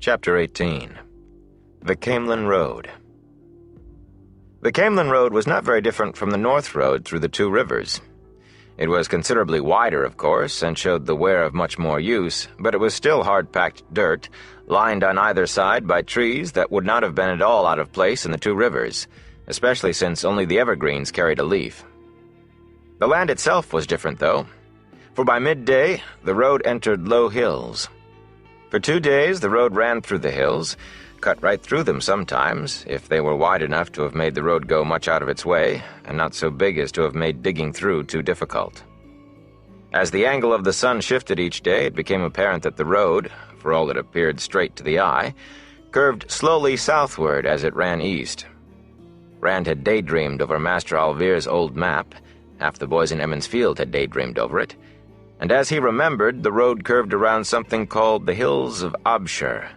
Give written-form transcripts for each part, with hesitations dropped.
Chapter 18. The Caemlyn Road. The Caemlyn Road was not very different from the North Road through the two rivers. It was considerably wider, of course, and showed the wear of much more use, but it was still hard-packed dirt, lined on either side by trees that would not have been at all out of place in the two rivers, especially since only the evergreens carried a leaf. The land itself was different, though, for by midday the road entered low hills. For 2 days the road ran through the hills, cut right through them sometimes, if they were wide enough to have made the road go much out of its way, and not so big as to have made digging through too difficult. As the angle of the sun shifted each day, it became apparent that the road, for all it appeared straight to the eye, curved slowly southward as it ran east. Rand had daydreamed over Master Alvir's old map, half the boys in Emmons Field had daydreamed over it, and as he remembered, the road curved around something called the Hills of Abshur,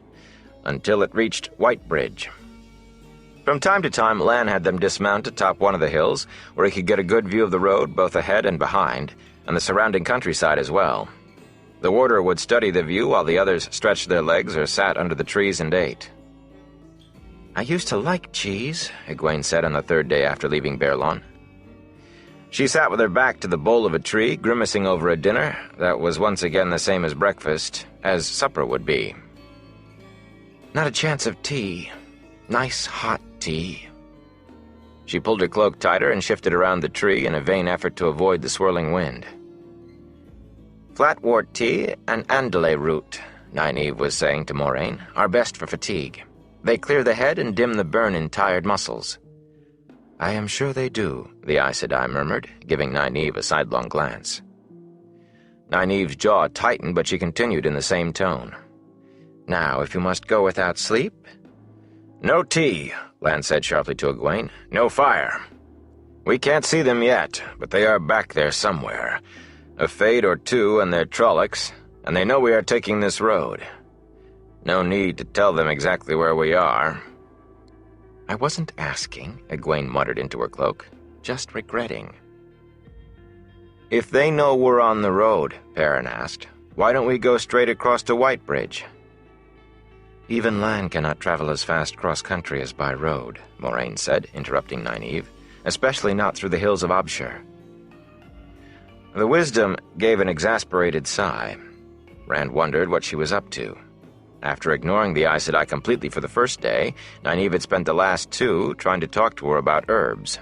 until it reached Whitebridge. From time to time, Lan had them dismount atop one of the hills, where he could get a good view of the road both ahead and behind, and the surrounding countryside as well. The warder would study the view while the others stretched their legs or sat under the trees and ate. "I used to like cheese," Egwene said on the third day after leaving Baerlon. She sat with her back to the bole of a tree, grimacing over a dinner that was once again the same as breakfast, as supper would be. "Not a chance of tea. Nice hot tea." She pulled her cloak tighter and shifted around the tree in a vain effort to avoid the swirling wind. "Flatwort tea and andalay root," Nynaeve was saying to Moraine, "are best for fatigue. They clear the head and dim the burn in tired muscles." "I am sure they do," the Aes Sedai murmured, giving Nynaeve a sidelong glance. Nynaeve's jaw tightened, but she continued in the same tone. "Now, if you must go without sleep—" "No tea," Lan said sharply to Egwene. "No fire. We can't see them yet, but they are back there somewhere. A Fade or two and they're Trollocs, and they know we are taking this road. No need to tell them exactly where we are." "I wasn't asking," Egwene muttered into her cloak. "Just regretting." "If they know we're on the road," Perrin asked, "why don't we go straight across to Whitebridge?" "Even Lan cannot travel as fast cross-country as by road," Moraine said, interrupting Nynaeve, "especially not through the hills of Abshur." The Wisdom gave an exasperated sigh. Rand wondered what she was up to. After ignoring the Aes Sedai completely for the first day, Nynaeve had spent the last 2 trying to talk to her about herbs.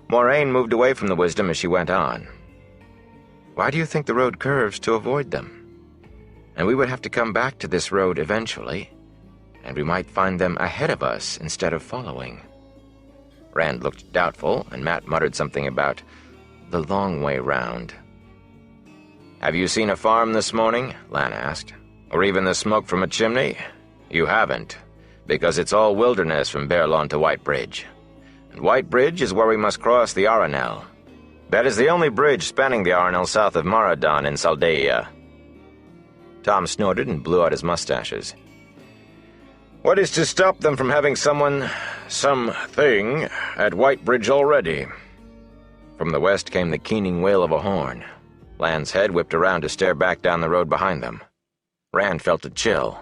Moraine moved away from the Wisdom as she went on. "Why do you think the road curves to avoid them? And we would have to come back to this road eventually, and we might find them ahead of us instead of following." Rand looked doubtful, and Matt muttered something about the long way round. "Have you seen a farm this morning?" Lan asked. "Or even the smoke from a chimney? You haven't, because it's all wilderness from Baerlon to Whitebridge. And Whitebridge is where we must cross the Aranel. That is the only bridge spanning the Aranel south of Maradan in Saldaea." Tom snorted and blew out his mustaches. "What is to stop them from having something, at Whitebridge already?" From the west came the keening wail of a horn. Lan's head whipped around to stare back down the road behind them. Rand felt a chill.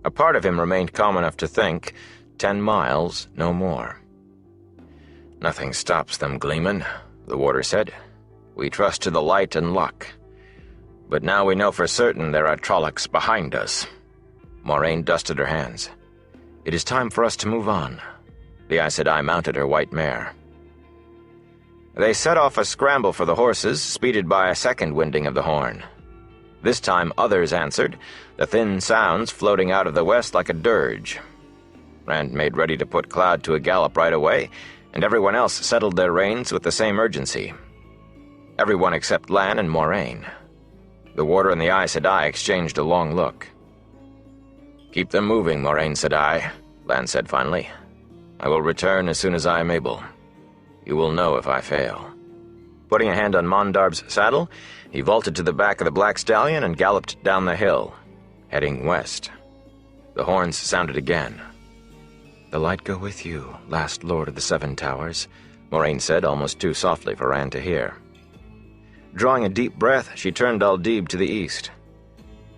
A part of him remained calm enough to think, 10 miles, no more. "Nothing stops them, Gleeman," the warder said. "We trust to the light and luck. But now we know for certain there are Trollocs behind us." Moraine dusted her hands. "It is time for us to move on." The Aes Sedai mounted her white mare. They set off a scramble for the horses, speeded by a second winding of the horn. This time others answered, the thin sounds floating out of the west like a dirge. Rand made ready to put Cloud to a gallop right away, and everyone else settled their reins with the same urgency. Everyone except Lan and Moraine. The warder and the Aes Sedai exchanged a long look. "Keep them moving, Moraine Sedai," Lan said finally. "I will return as soon as I am able. You will know if I fail." Putting a hand on Mondarb's saddle, he vaulted to the back of the black stallion and galloped down the hill, heading west. The horns sounded again. "The light go with you, last Lord of the 7 Towers," Moraine said almost too softly for Rand to hear. Drawing a deep breath, she turned Aldib to the east.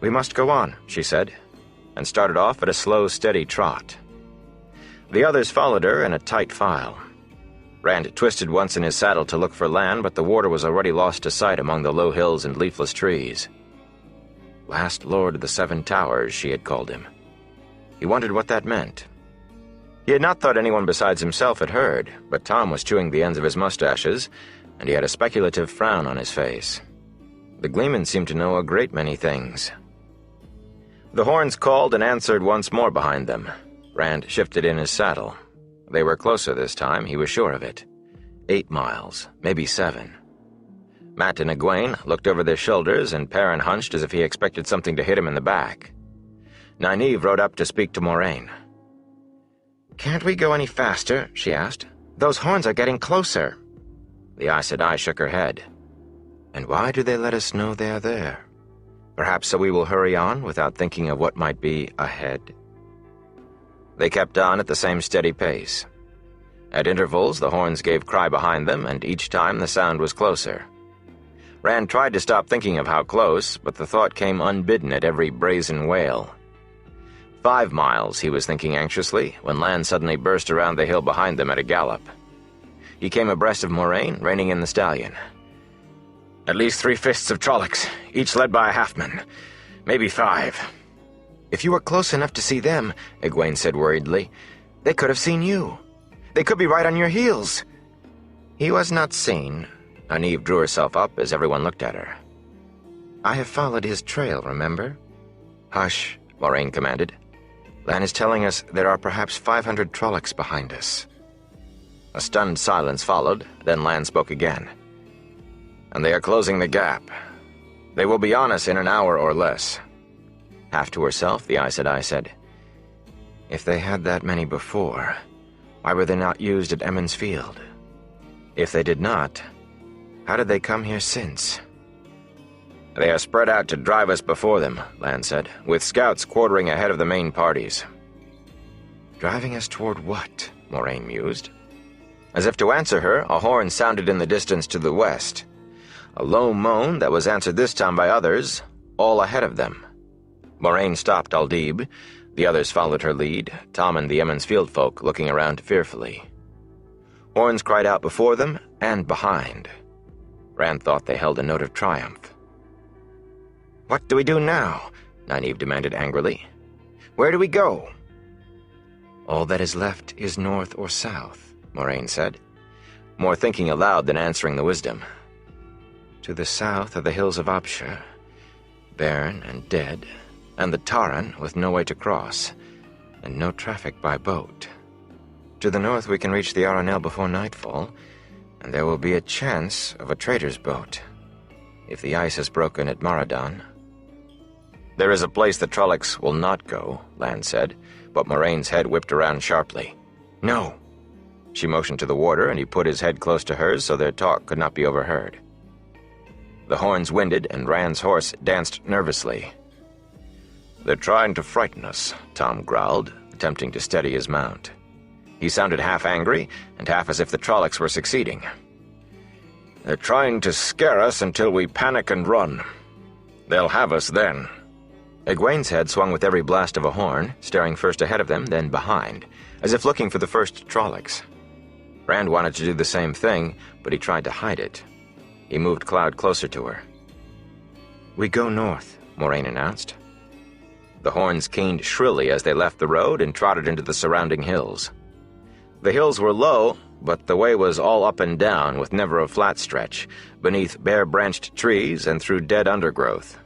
"We must go on," she said. and started off at a slow, steady trot. The others followed her in a tight file. Rand twisted once in his saddle to look for land, but the warder was already lost to sight among the low hills and leafless trees. Last Lord of the Seven Towers, she had called him. He wondered what that meant. He had not thought anyone besides himself had heard, but Tom was chewing the ends of his mustaches, and he had a speculative frown on his face. The Gleeman seemed to know a great many things. The horns called and answered once more behind them. Rand shifted in his saddle. They were closer this time, he was sure of it. 8 miles, maybe 7. Matt and Egwene looked over their shoulders, and Perrin hunched as if he expected something to hit him in the back. Nynaeve rode up to speak to Moraine. "Can't we go any faster?" she asked. "Those horns are getting closer." The Aes Sedai shook her head. "And why do they let us know they are there? Perhaps so we will hurry on without thinking of what might be ahead?" They kept on at the same steady pace. At intervals, the horns gave cry behind them, and each time the sound was closer. Rand tried to stop thinking of how close, but the thought came unbidden at every brazen wail. 5 miles, he was thinking anxiously, when Lan suddenly burst around the hill behind them at a gallop. He came abreast of Moraine, reining in the stallion. "At least 3/5 of Trollocs, each led by a halfman. Maybe 5. "If you were close enough to see them," Egwene said worriedly, "they could have seen you. They could be right on your heels." He was not seen. Nynaeve drew herself up as everyone looked at her. "I have followed his trail, remember?" "Hush," Moraine commanded. "Lan is telling us there are perhaps 500 Trollocs behind us." A stunned silence followed, then Lan spoke again. "And they are closing the gap. They will be on us in an hour or less." Half to herself, the Aes Sedai said, "If they had that many before, why were they not used at Emond's Field? If they did not, how did they come here since?" "They are spread out to drive us before them," Lan said, "with scouts quartering ahead of the main parties." "Driving us toward what?" Moraine mused. As if to answer her, a horn sounded in the distance to the west. A low moan that was answered this time by others, all ahead of them. Moraine stopped Aldib. The others followed her lead, Tom and the Emond's Field folk looking around fearfully. Horns cried out before them and behind. Rand thought they held a note of triumph. "What do we do now?" Nynaeve demanded angrily. "Where do we go?" "All that is left is north or south," Moraine said, more thinking aloud than answering the wisdom. "To the south are the hills of Opshire, barren and dead, and the Taran with no way to cross, and no traffic by boat. To the north we can reach the Aranel before nightfall, and there will be a chance of a trader's boat, if the ice has broken at Maradan." "There is a place the Trollocs will not go," Lan said, but Moraine's head whipped around sharply. "No." She motioned to the warder, and he put his head close to hers so their talk could not be overheard. The horns winded, and Rand's horse danced nervously. "They're trying to frighten us," Tom growled, attempting to steady his mount. He sounded half angry, and half as if the Trollocs were succeeding. "They're trying to scare us until we panic and run. They'll have us then." Egwene's head swung with every blast of a horn, staring first ahead of them, then behind, as if looking for the first Trollocs. Rand wanted to do the same thing, but he tried to hide it. He moved Cloud closer to her. "We go north," Moraine announced. The horns keened shrilly as they left the road and trotted into the surrounding hills. The hills were low, but the way was all up and down, with never a flat stretch, beneath bare-branched trees and through dead undergrowth.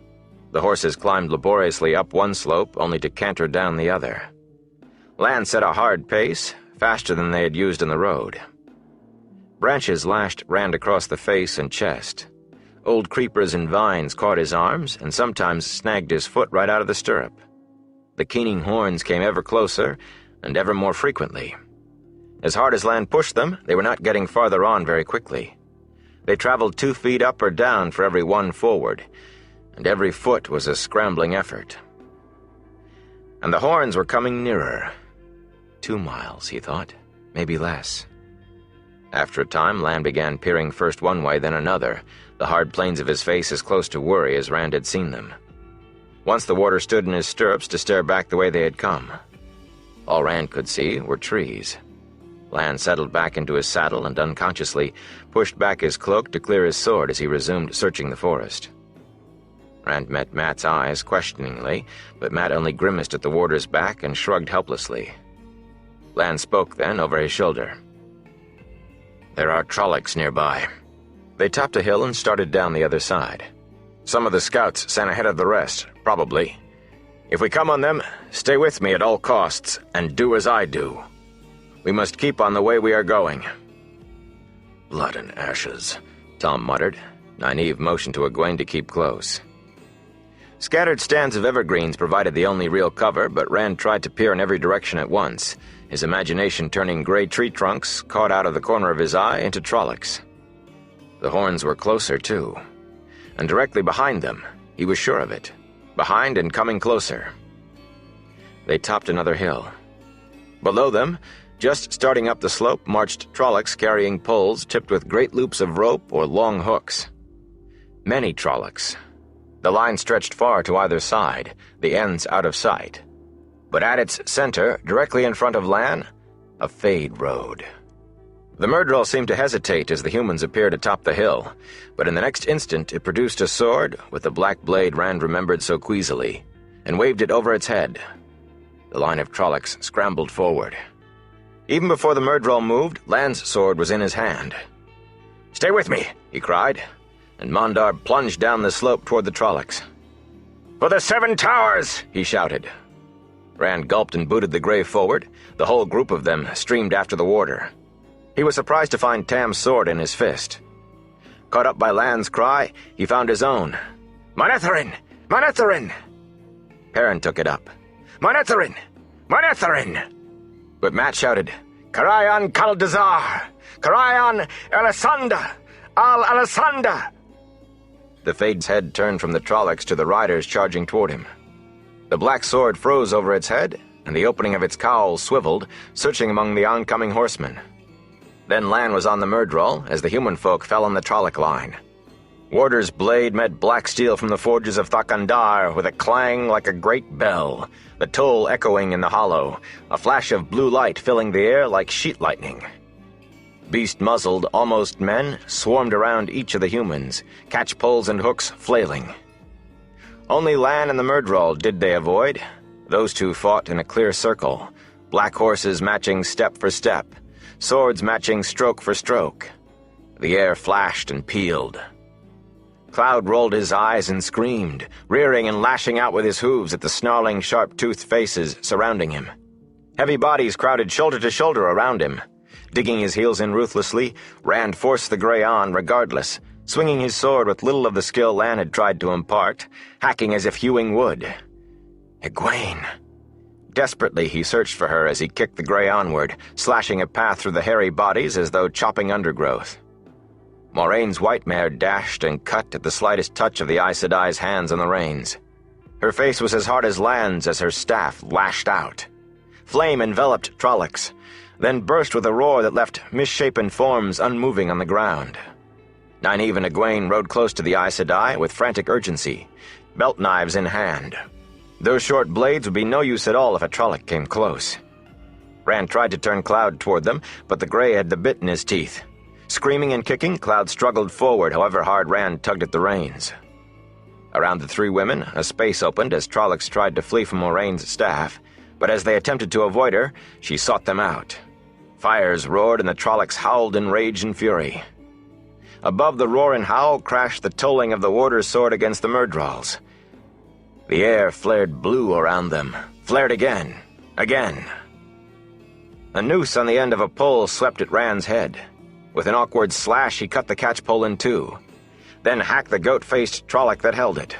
The horses climbed laboriously up one slope, only to canter down the other. Lan set a hard pace, faster than they had used on the road. Branches lashed Rand across the face and chest. Old creepers and vines caught his arms and sometimes snagged his foot right out of the stirrup. The keening horns came ever closer and ever more frequently. As hard as Lan pushed them, they were not getting farther on very quickly. They traveled 2 feet up or down for every one forward, and every foot was a scrambling effort. And the horns were coming nearer. 2 miles, he thought, maybe less. After a time, Lan began peering first one way, then another, the hard planes of his face as close to worry as Rand had seen them. Once the warder stood in his stirrups to stare back the way they had come. All Rand could see were trees. Lan settled back into his saddle and unconsciously pushed back his cloak to clear his sword as he resumed searching the forest. Rand met Matt's eyes questioningly, but Matt only grimaced at the warder's back and shrugged helplessly. Lan spoke then over his shoulder. "There are Trollocs nearby." They topped a hill and started down the other side. "Some of the scouts sent ahead of the rest, probably. If we come on them, stay with me at all costs, and do as I do. We must keep on the way we are going." "Blood and ashes," Tom muttered. Nynaeve motioned to Egwene to keep close. Scattered stands of evergreens provided the only real cover, but Rand tried to peer in every direction at once, his imagination turning gray tree trunks, caught out of the corner of his eye, into Trollocs. The horns were closer, too. And directly behind them, he was sure of it. Behind and coming closer. They topped another hill. Below them, just starting up the slope, marched Trollocs carrying poles tipped with great loops of rope or long hooks. Many Trollocs. The line stretched far to either side, the ends out of sight. But at its center, directly in front of Lan, a fade road. The Myrddraal seemed to hesitate as the humans appeared atop the hill, but in the next instant it produced a sword, with the black blade Rand remembered so queasily, and waved it over its head. The line of Trollocs scrambled forward. Even before the Myrddraal moved, Lan's sword was in his hand. "Stay with me," he cried, and Mondar plunged down the slope toward the Trollocs. "For the Seven Towers!" he shouted. Rand gulped and booted the Grey forward. The whole group of them streamed after the warder. He was surprised to find Tam's sword in his fist. Caught up by Lan's cry, he found his own. "Manetheren! Manetheren!" Perrin took it up. "Manetheren! Manetheren!" But Matt shouted, "Karayan Kaldazar! Karayan Elisanda! Al-Elisanda!" The Fade's head turned from the Trollocs to the riders charging toward him. The black sword froze over its head, and the opening of its cowl swiveled, searching among the oncoming horsemen. Then Lan was on the Myrddraal as the human folk fell on the Trolloc line. Warder's blade met black steel from the forges of Thakandar with a clang like a great bell, the toll echoing in the hollow, a flash of blue light filling the air like sheet lightning. Beast-muzzled, almost men swarmed around each of the humans, catch-poles and hooks flailing. Only Lan and the Myrddraal did they avoid. Those two fought in a clear circle, black horses matching step for step, swords matching stroke for stroke. The air flashed and pealed. Cloud rolled his eyes and screamed, rearing and lashing out with his hooves at the snarling, sharp-toothed faces surrounding him. Heavy bodies crowded shoulder to shoulder around him. Digging his heels in ruthlessly, Rand forced the Grey on regardless, swinging his sword with little of the skill Lan had tried to impart, hacking as if hewing wood. Egwene! Desperately he searched for her as he kicked the Grey onward, slashing a path through the hairy bodies as though chopping undergrowth. Moraine's white mare dashed and cut at the slightest touch of the Aes Sedai's hands on the reins. Her face was as hard as Lan's as her staff lashed out. Flame enveloped Trollocs, then burst with a roar that left misshapen forms unmoving on the ground. Nynaeve and Egwene rode close to the Aes Sedai with frantic urgency, belt knives in hand. Those short blades would be no use at all if a Trolloc came close. Rand tried to turn Cloud toward them, but the Grey had the bit in his teeth. Screaming and kicking, Cloud struggled forward however hard Rand tugged at the reins. Around the three women, a space opened as Trollocs tried to flee from Moraine's staff, but as they attempted to avoid her, she sought them out. Fires roared and the Trollocs howled in rage and fury. Above the roar and howl crashed the tolling of the warder's sword against the Myrddraals. The air flared blue around them, flared again, again. A noose on the end of a pole swept at Rand's head. With an awkward slash, he cut the catch-pole in two, then hacked the goat-faced Trolloc that held it.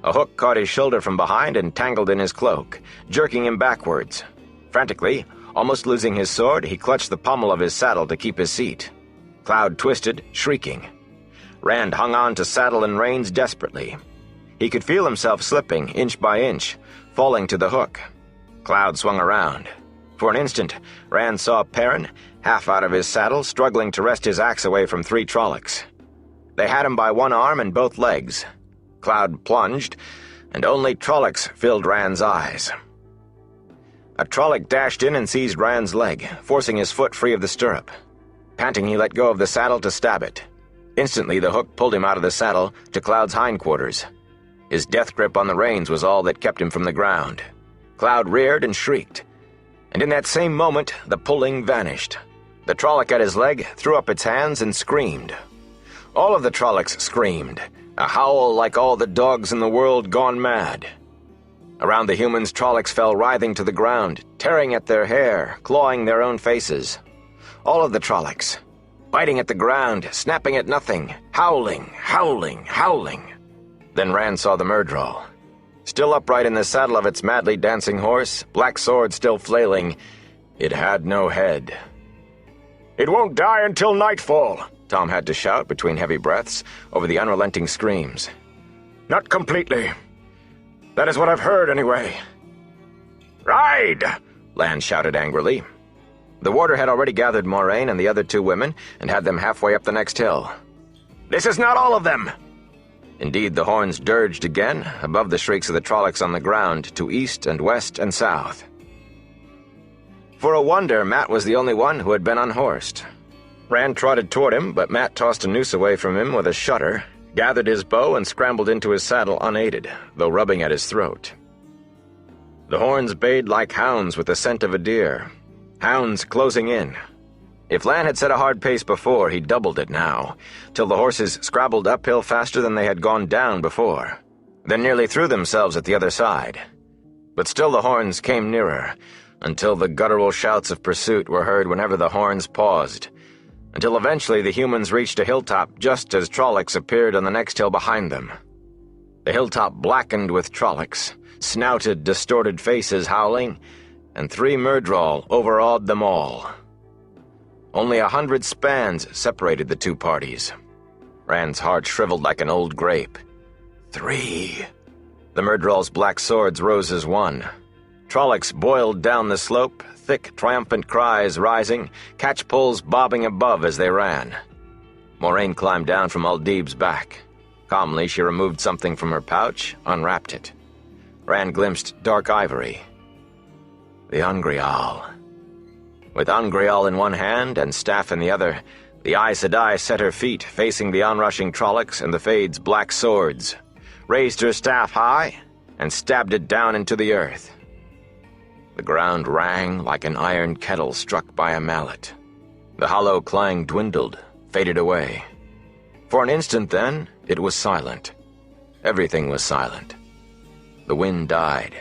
A hook caught his shoulder from behind and tangled in his cloak, jerking him backwards. Frantically, almost losing his sword, he clutched the pommel of his saddle to keep his seat. Cloud twisted, shrieking. Rand hung on to saddle and reins desperately. He could feel himself slipping, inch by inch, falling to the hook. Cloud swung around. For an instant, Rand saw Perrin, half out of his saddle, struggling to wrest his axe away from three Trollocs. They had him by one arm and both legs. Cloud plunged, and only Trollocs filled Rand's eyes. A Trolloc dashed in and seized Rand's leg, forcing his foot free of the stirrup. Panting, he let go of the saddle to stab it. Instantly, the hook pulled him out of the saddle to Cloud's hindquarters. His death grip on the reins was all that kept him from the ground. Cloud reared and shrieked, and in that same moment, the pulling vanished. The Trolloc at his leg threw up its hands and screamed. All of the Trollocs screamed, a howl like all the dogs in the world gone mad. Around the humans, Trollocs fell writhing to the ground, tearing at their hair, clawing their own faces. All of the Trollocs, biting at the ground, snapping at nothing, howling, howling, howling. Then Rand saw the Myrddraal. Still upright in the saddle of its madly dancing horse, black sword still flailing, it had no head. "It won't die until nightfall," Tom had to shout between heavy breaths over the unrelenting screams. "Not completely. That is what I've heard, anyway." "Ride!" Lan shouted angrily. The warder had already gathered Moraine and the other two women and had them halfway up the next hill. "This is not all of them!" Indeed, the horns dirged again, above the shrieks of the Trollocs on the ground, to east and west and south. For a wonder, Matt was the only one who had been unhorsed. Rand trotted toward him, but Matt tossed a noose away from him with a shudder, gathered his bow and scrambled into his saddle unaided, though rubbing at his throat. The horns bayed like hounds with the scent of a deer, hounds closing in. If Lan had set a hard pace before, he doubled it now, till the horses scrabbled uphill faster than they had gone down before, then nearly threw themselves at the other side. But still the horns came nearer, until the guttural shouts of pursuit were heard whenever the horns paused, until eventually the humans reached a hilltop just as Trollocs appeared on the next hill behind them. The hilltop blackened with Trollocs, snouted, distorted faces howling, and 3 Myrddraal overawed them all. Only 100 spans separated the two parties. Rand's heart shriveled like an old grape. 3. The Myrddraal's black swords rose as one. Trollocs boiled down the slope, thick, triumphant cries rising, catch-poles bobbing above as they ran. Moraine climbed down from Aldib's back. Calmly, she removed something from her pouch, unwrapped it. Rand glimpsed dark ivory. The Ungreal. With Ungreal in one hand and staff in the other, the Aes Sedai set her feet facing the onrushing Trollocs and the Fade's black swords, raised her staff high, and stabbed it down into the earth. The ground rang like an iron kettle struck by a mallet. The hollow clang dwindled, faded away. For an instant then, it was silent. Everything was silent. The wind died.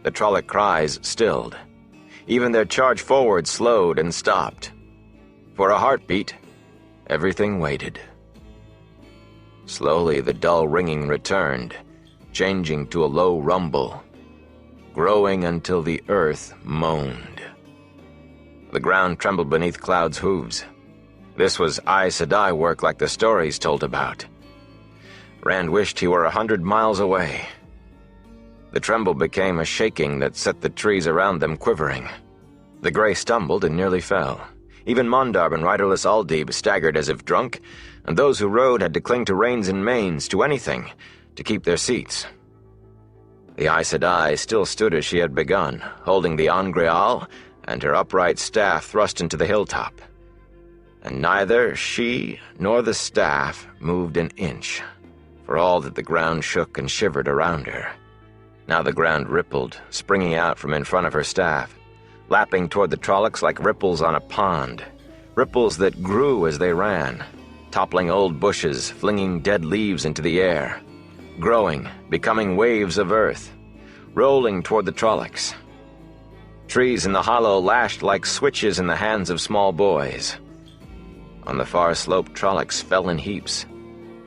The Trolloc cries stilled. Even their charge forward slowed and stopped. For a heartbeat, everything waited. Slowly the dull ringing returned, changing to a low rumble, growing until the earth moaned. The ground trembled beneath Cloud's hooves. This was Aes Sedai work like the stories told about. Rand wished he were 100 miles away. The tremble became a shaking that set the trees around them quivering. The gray stumbled and nearly fell. Even Mondarb and riderless Aldib staggered as if drunk, and those who rode had to cling to reins and manes, to anything, to keep their seats. The Aes Sedai still stood as she had begun, holding the Ungreal and her upright staff thrust into the hilltop. And neither she nor the staff moved an inch, for all that the ground shook and shivered around her. Now the ground rippled, springing out from in front of her staff, lapping toward the Trollocs like ripples on a pond, ripples that grew as they ran, toppling old bushes, flinging dead leaves into the air, growing, becoming waves of earth, rolling toward the Trollocs. Trees in the hollow lashed like switches in the hands of small boys. On the far slope, Trollocs fell in heaps,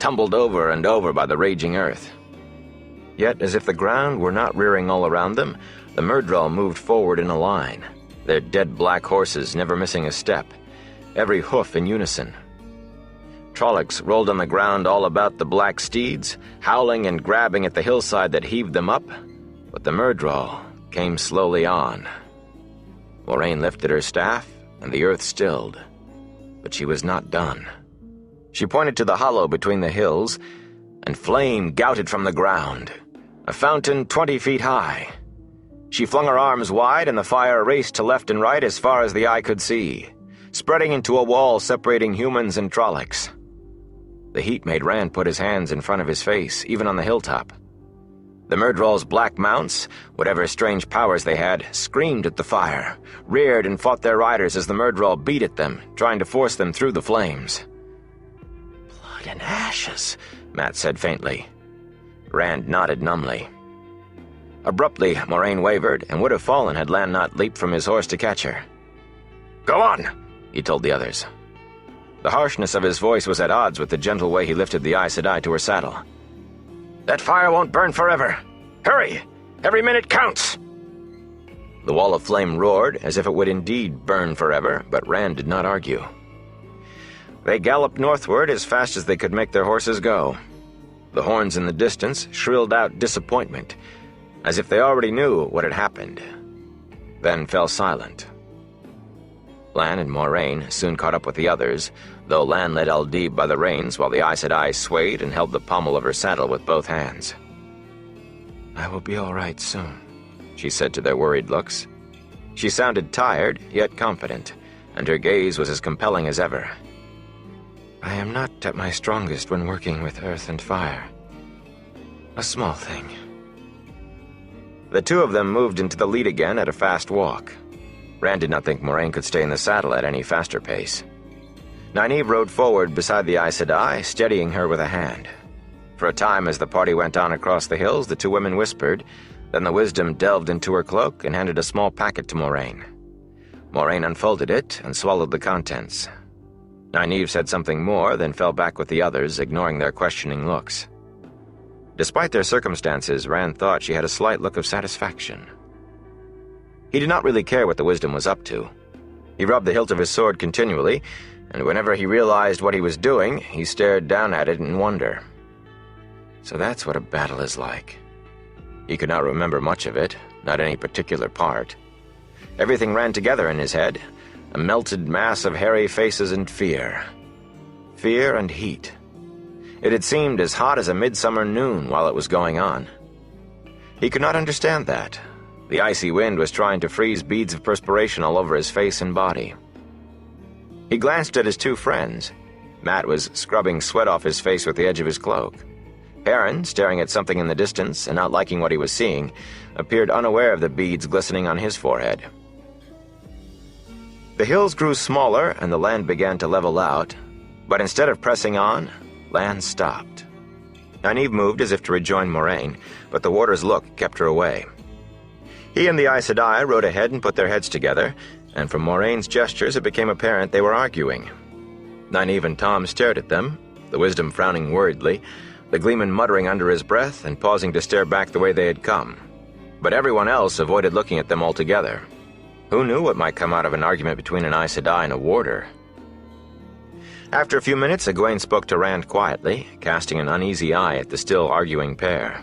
tumbled over and over by the raging earth. Yet, as if the ground were not rearing all around them, the Myrddraal moved forward in a line, their dead black horses never missing a step, every hoof in unison. Trollocs rolled on the ground all about the black steeds, howling and grabbing at the hillside that heaved them up, but the Myrddraal came slowly on. Moraine lifted her staff, and the earth stilled, but she was not done. She pointed to the hollow between the hills, and flame gouted from the ground. A fountain 20 feet high. She flung her arms wide, and the fire raced to left and right as far as the eye could see, spreading into a wall separating humans and Trollocs. The heat made Rand put his hands in front of his face, even on the hilltop. The Myrddraal's black mounts, whatever strange powers they had, screamed at the fire, reared and fought their riders as the Myrddraal beat at them, trying to force them through the flames. "Blood and ashes," Mat said faintly. Rand nodded numbly. Abruptly, Moraine wavered and would have fallen had Lan not leaped from his horse to catch her. "Go on," he told the others. The harshness of his voice was at odds with the gentle way he lifted the Aes Sedai to her saddle. "That fire won't burn forever. Hurry! Every minute counts!" The wall of flame roared, as if it would indeed burn forever, but Rand did not argue. They galloped northward as fast as they could make their horses go. The horns in the distance shrilled out disappointment, as if they already knew what had happened, then fell silent. Lan and Moraine soon caught up with the others, though Lan led Aldib by the reins while the Aes Sedai swayed and held the pommel of her saddle with both hands. "I will be all right soon," she said to their worried looks. She sounded tired, yet confident, and her gaze was as compelling as ever. "I am not at my strongest when working with earth and fire. A small thing." The two of them moved into the lead again at a fast walk. Rand did not think Moraine could stay in the saddle at any faster pace. Nynaeve rode forward beside the Aes Sedai, steadying her with a hand. For a time as the party went on across the hills, the two women whispered, then the wisdom delved into her cloak and handed a small packet to Moraine. Moraine unfolded it and swallowed the contents. Nynaeve said something more, then fell back with the others, ignoring their questioning looks. Despite their circumstances, Rand thought she had a slight look of satisfaction. He did not really care what the wisdom was up to. He rubbed the hilt of his sword continually, and whenever he realized what he was doing, he stared down at it in wonder. So that's what a battle is like. He could not remember much of it, not any particular part. Everything ran together in his head, a melted mass of hairy faces and fear. Fear and heat. It had seemed as hot as a midsummer noon while it was going on. He could not understand that. The icy wind was trying to freeze beads of perspiration all over his face and body. He glanced at his two friends. Mat was scrubbing sweat off his face with the edge of his cloak. Perrin, staring at something in the distance and not liking what he was seeing, appeared unaware of the beads glistening on his forehead. The hills grew smaller and the land began to level out, but instead of pressing on, land stopped. Nynaeve moved as if to rejoin Moraine, but the warder's look kept her away. He and the Aes Sedai rode ahead and put their heads together, and from Moraine's gestures it became apparent they were arguing. Nynaeve and Tom stared at them, the wisdom frowning worriedly, the gleeman muttering under his breath and pausing to stare back the way they had come. But everyone else avoided looking at them altogether. Who knew what might come out of an argument between an Aes Sedai and a warder? After a few minutes, Egwene spoke to Rand quietly, casting an uneasy eye at the still arguing pair.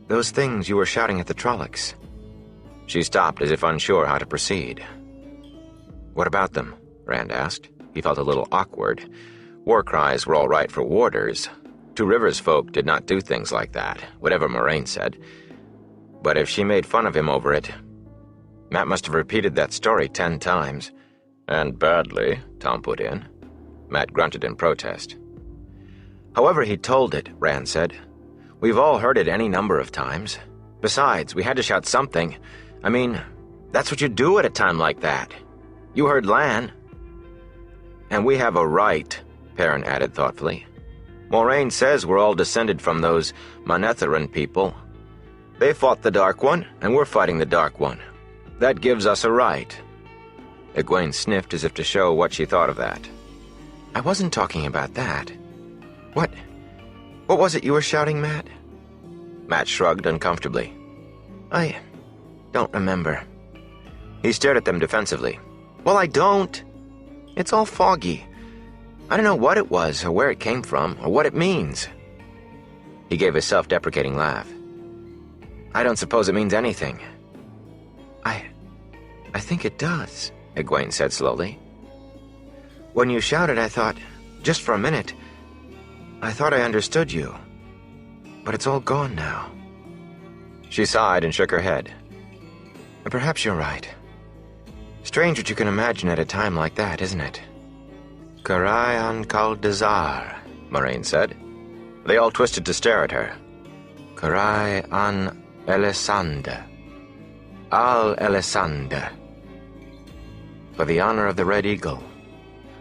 "Those things you were shouting at the Trollocs." She stopped as if unsure how to proceed. "What about them?" Rand asked. He felt a little awkward. War cries were all right for warders. Two Rivers folk did not do things like that, whatever Moraine said. But if she made fun of him over it... Mat must have repeated that story 10 times. "And badly," Tom put in. Mat grunted in protest. "However he told it," Rand said. "We've all heard it any number of times. Besides, we had to shout something. I mean, that's what you do at a time like that. You heard Lan." "And we have a right," Perrin added thoughtfully. "Moraine says we're all descended from those Manetheren people. They fought the Dark One, and we're fighting the Dark One. That gives us a right." Egwene sniffed as if to show what she thought of that. "I wasn't talking about that. What was it you were shouting, Mat?" Mat shrugged uncomfortably. "I don't remember." He stared at them defensively. "Well, I don't. It's all foggy. I don't know what it was, or where it came from, or what it means." He gave a self-deprecating laugh. "I don't suppose it means anything." I think it does," Egwene said slowly. "When you shouted, I thought, just for a minute, I thought I understood you. But it's all gone now." She sighed and shook her head. Perhaps you're right. Strange what you can imagine at a time like that, isn't it? Karai an Kaldazar, Moraine said. They all twisted to stare at her. Karai an Elisande. Al Elisande. For the honor of the Red Eagle.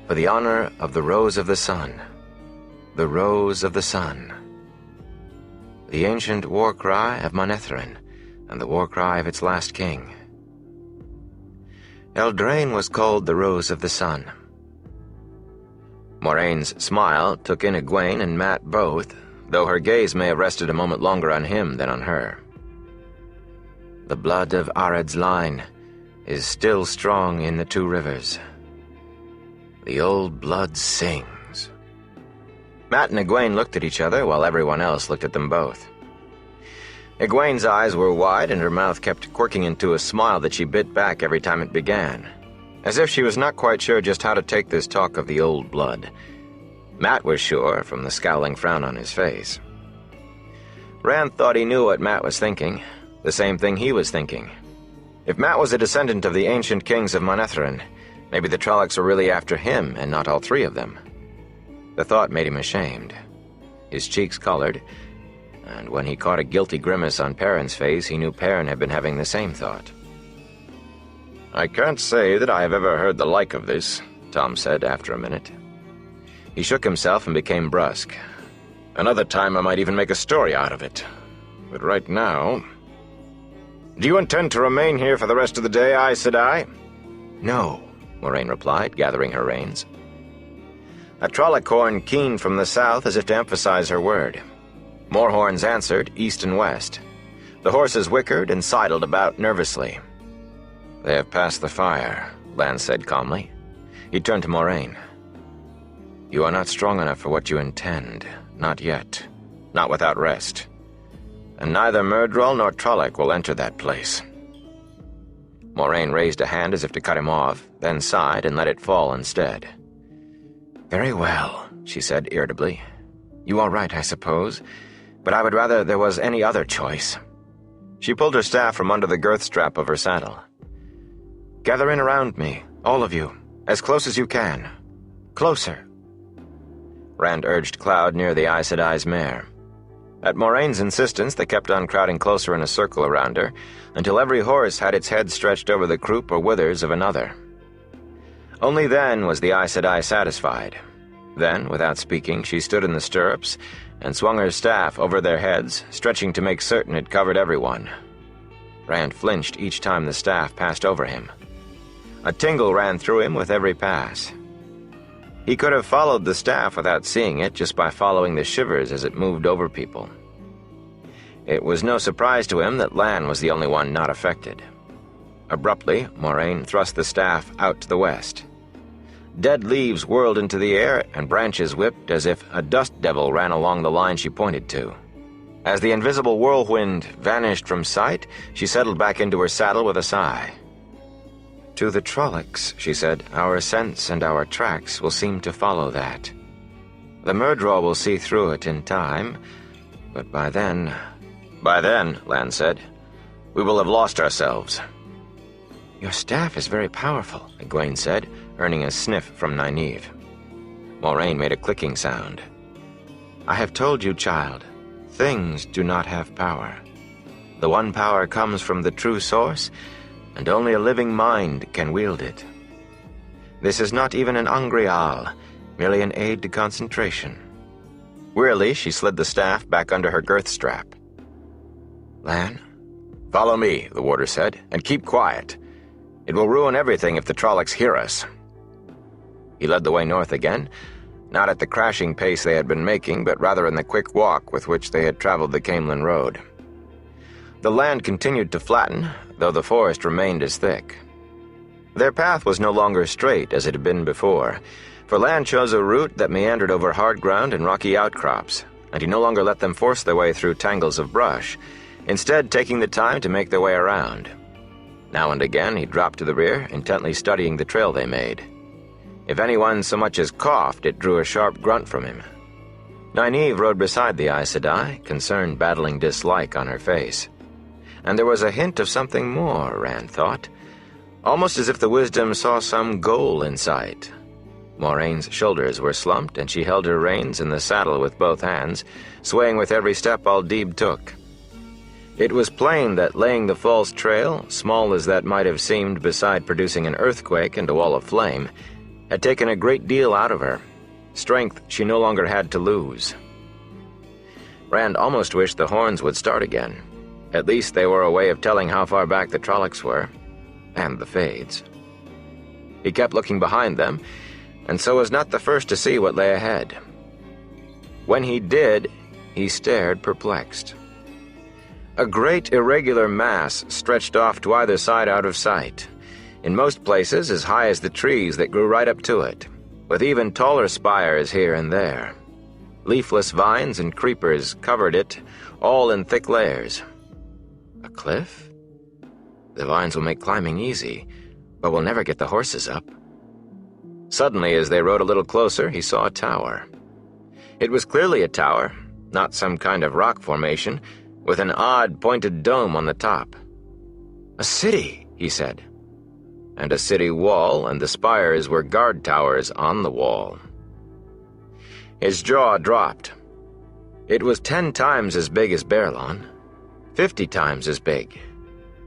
For the honor of the Rose of the Sun. The Rose of the Sun. The ancient war cry of Manetheren, and the war cry of its last king. Eldraine was called the Rose of the Sun. Moraine's smile took in Egwene and Mat both, though her gaze may have rested a moment longer on him than on her. The blood of Ared's line is still strong in the two rivers. The old blood sings. Mat and Egwene looked at each other while everyone else looked at them both. Egwene's eyes were wide and her mouth kept quirking into a smile that she bit back every time it began, as if she was not quite sure just how to take this talk of the old blood. Mat was sure from the scowling frown on his face. Rand thought he knew what Mat was thinking, the same thing he was thinking. If Mat was a descendant of the ancient kings of Manetheren, maybe the Trollocs were really after him and not all three of them. The thought made him ashamed. His cheeks colored, and when he caught a guilty grimace on Perrin's face, he knew Perrin had been having the same thought. "I can't say that I have ever heard the like of this," Tom said after a minute. He shook himself and became brusque. "Another time I might even make a story out of it. But right now... Do you intend to remain here for the rest of the day, Aes Sedai?" "No," Moraine replied, gathering her reins. A Trolloc horn keened from the south as if to emphasize her word. More horns answered, east and west. The horses whickered and sidled about nervously. "They have passed the fire," Lan said calmly. He turned to Moraine. "You are not strong enough for what you intend. Not yet. Not without rest. And neither Myrddraal nor Trolloc will enter that place." Moraine raised a hand as if to cut him off, then sighed and let it fall instead. "Very well," she said irritably. "You are right, I suppose, but I would rather there was any other choice." She pulled her staff from under the girth strap of her saddle. "Gather in around me, all of you, as close as you can. Closer." Rand urged Cloud near the Aes Sedai's mare. At Moraine's insistence, they kept on crowding closer in a circle around her, until every horse had its head stretched over the croup or withers of another. Only then was the Aes Sedai satisfied. Then, without speaking, she stood in the stirrups and swung her staff over their heads, stretching to make certain it covered everyone. Rand flinched each time the staff passed over him. A tingle ran through him with every pass. He could have followed the staff without seeing it just by following the shivers as it moved over people. It was no surprise to him that Lan was the only one not affected. Abruptly, Moraine thrust the staff out to the west. Dead leaves whirled into the air and branches whipped as if a dust devil ran along the line she pointed to. As the invisible whirlwind vanished from sight, she settled back into her saddle with a sigh. "To the Trollocs," she said, "our scents and our tracks will seem to follow that. The Myrddraal will see through it in time, but by then..." "By then," Lan said, "we will have lost ourselves." "Your staff is very powerful," Egwene said, earning a sniff from Nynaeve. Moraine made a clicking sound. "I have told you, child, things do not have power. The one power comes from the true source, and only a living mind can wield it. This is not even an Angreal, merely an aid to concentration." Wearily, she slid the staff back under her girth strap. "Lan?" "Follow me," the warder said, "and keep quiet. It will ruin everything if the Trollocs hear us." He led the way north again, not at the crashing pace they had been making, but rather in the quick walk with which they had traveled the Caemlyn road. The land continued to flatten, though the forest remained as thick. Their path was no longer straight as it had been before, for Lan chose a route that meandered over hard ground and rocky outcrops, and he no longer let them force their way through tangles of brush, instead taking the time to make their way around. Now and again he dropped to the rear, intently studying the trail they made. If anyone so much as coughed, it drew a sharp grunt from him. Nynaeve rode beside the Aes Sedai, concern battling dislike on her face. and there was a hint of something more, Rand thought, almost as if the wisdom saw some goal in sight. Moraine's shoulders were slumped, and she held her reins in the saddle with both hands, swaying with every step Aldib took. It was plain that laying the false trail, small as that might have seemed beside producing an earthquake and a wall of flame, had taken a great deal out of her, strength she no longer had to lose. Rand almost wished the horns would start again. At least they were a way of telling how far back the Trollocs were, and the Fades. He kept looking behind them, and so was not the first to see what lay ahead. When he did, he stared perplexed. A great irregular mass stretched off to either side out of sight, in most places as high as the trees that grew right up to it, with even taller spires here and there. Leafless vines and creepers covered it, all in thick layers. A cliff? The vines will make climbing easy, but we'll never get the horses up. Suddenly, as they rode a little closer, he saw a tower. It was clearly a tower, not some kind of rock formation, with an odd pointed dome on the top. A city, he said. And a city wall, and the spires were guard towers on the wall. His jaw dropped. It was 10 times as big as Baerlon, 50 times as big.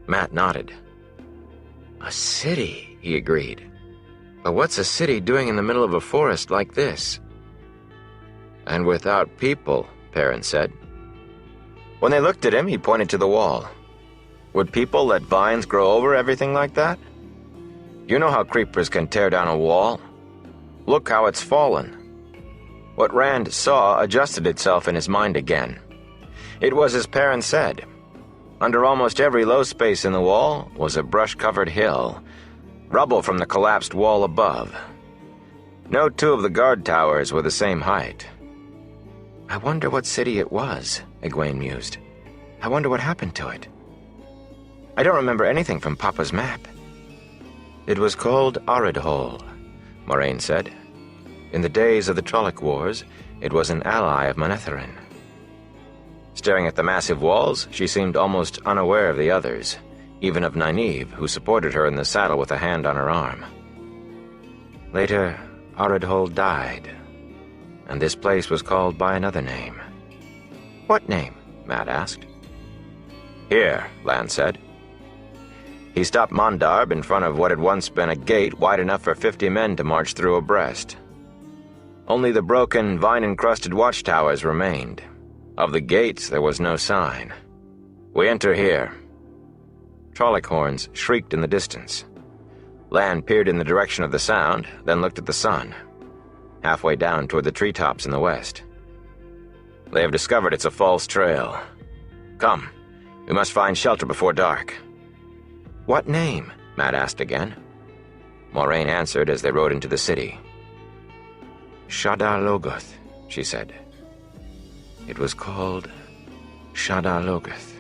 Matt nodded. A city, he agreed. But what's a city doing in the middle of a forest like this? And without people, Perrin said. When they looked at him, he pointed to the wall. Would people let vines grow over everything like that? You know how creepers can tear down a wall. Look how it's fallen. What Rand saw adjusted itself in his mind again. It was as Perrin said. Under almost every low space in the wall was a brush-covered hill, rubble from the collapsed wall above. No two of the guard towers were the same height. I wonder what city it was, Egwene mused. I wonder what happened to it. I don't remember anything from Papa's map. It was called Aridhol, Moraine said. In the days of the Trolloc Wars, it was an ally of Manetheren. Staring at the massive walls, she seemed almost unaware of the others, even of Nynaeve, who supported her in the saddle with a hand on her arm. Later, Aridhol died, and this place was called by another name. What name? Matt asked. Here, Lan said. He stopped Mondarb in front of what had once been a gate wide enough for 50 men to march through abreast. Only the broken, vine-encrusted watchtowers remained. Of the gates there was no sign. We enter here. Trolloc horns shrieked in the distance. Lan peered in the direction of the sound, then looked at the sun, halfway down toward the treetops in the west. They have discovered it's a false trail. Come, we must find shelter before dark. What name? Matt asked again. Moraine answered as they rode into the city. Shadar Logoth, she said. It was called Shadar Logoth.